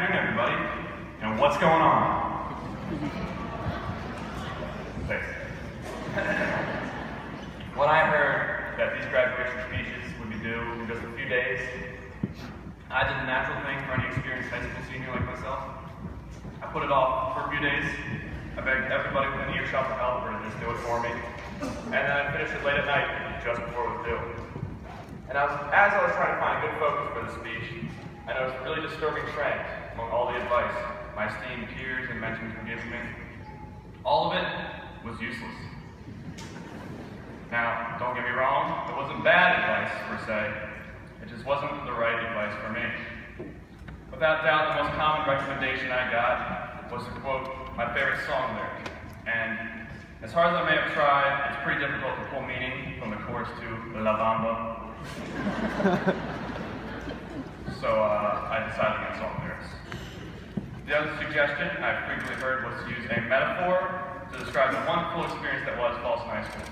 afternoon, everybody. And what's going on? Thanks. When I heard that these graduation speeches would be due in just a few days, I did the natural thing for any experienced high school senior like myself. I put it off for a few days. I begged everybody within earshot for help or to just do it for me. And then I finished it late at night, just before it was due. And as I was trying to find a good focus for the speech, I noticed a really disturbing trend among all the advice my esteemed peers and mentors were giving me. All of it was useless. Now, don't get me wrong, it wasn't bad advice per se. It just wasn't the right advice for me. Without doubt, the most common recommendation I got was to quote my favorite song lyric. And as hard as I may have tried, it's pretty difficult to pull meaning from the chorus to La Bamba. So I decided against all lyrics. The other suggestion I frequently heard was to use a metaphor to describe the wonderful experience that was Folsom High School.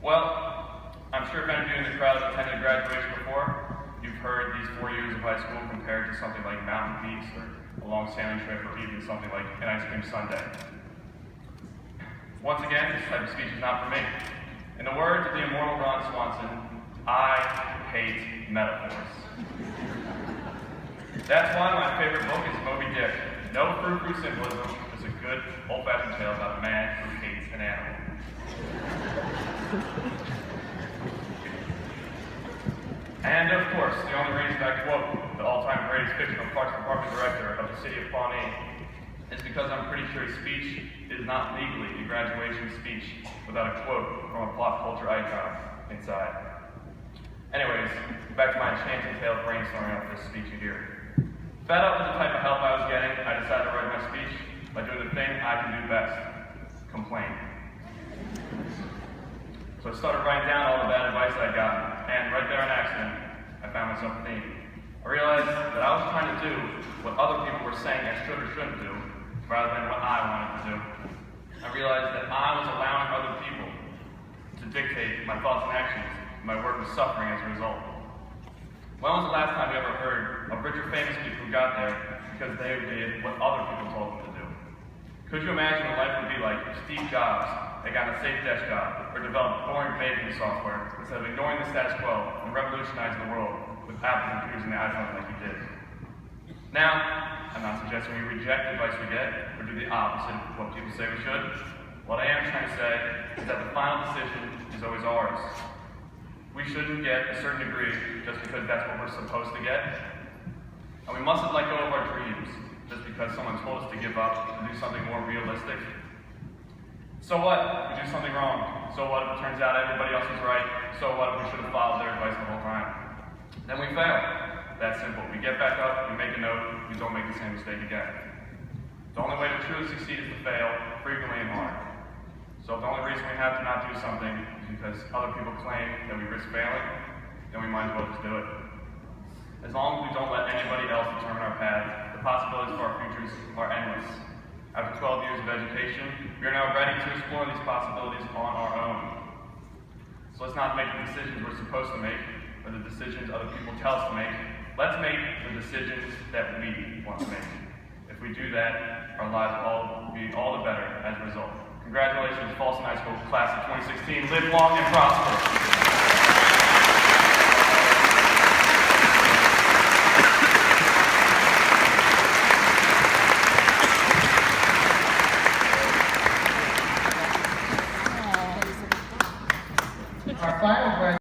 Well, I'm sure if any of you in the crowd have attended graduation before, you've heard these 4 years of high school compared to something like mountain peaks or a long sailing trip or even something like an ice cream sundae. Once again, this type of speech is not for me. In the words of the immortal Ron Swanson, I hate metaphors. That's why my favorite book is Moby Dick. No frou-frou symbolism, just a good old-fashioned tale about a man who hates an animal. And of course, the only reason I quote the all-time greatest fictional Parks Department director of the city of Pawnee is because I'm pretty sure his speech is not legally a graduation speech without a quote from a pop culture icon inside. Anyways, back to my enchanting tale of brainstorming up this speech you hear. Fed up with the type of help I was getting, I decided to write my speech by doing the thing I can do best: complain. So I started writing down all the bad advice I'd gotten, and right there in accident, I found myself a theme. I realized that I was trying to do what other people were saying I should or shouldn't do, rather than what I wanted to do. I realized that I was allowing other people to dictate my thoughts and actions. My work was suffering as a result. When was the last time you ever heard of rich or famous people who got there because they did what other people told them to do? Could you imagine what life would be like if Steve Jobs had gotten a safe desk job or developed boring vaping software instead of ignoring the status quo and revolutionizing the world with Apple computers and the iPhone like he did? Now, I'm not suggesting we reject the advice we get or do the opposite of what people say we should. What I am trying to say is that the final decision is always ours. We shouldn't get a certain degree just because that's what we're supposed to get. And we mustn't let go of our dreams just because someone told us to give up and do something more realistic. So what if we do something wrong? So what if it turns out everybody else is right? So what if we should have followed their advice the whole time? Then we fail. That's simple. We get back up, we make a note, we don't make the same mistake again. The only way to truly succeed is to fail, frequently and hard. So if the only reason we have to not do something is because other people claim that we risk failing, then we might as well just do it. As long as we don't let anybody else determine our path, the possibilities for our futures are endless. After 12 years of education, we are now ready to explore these possibilities on our own. So let's not make the decisions we're supposed to make, or the decisions other people tell us to make. Let's make the decisions that we want to make. If we do that, our lives will be all the better as a result. Congratulations, Folsom High School class of 2016. Live long and prosper. Our final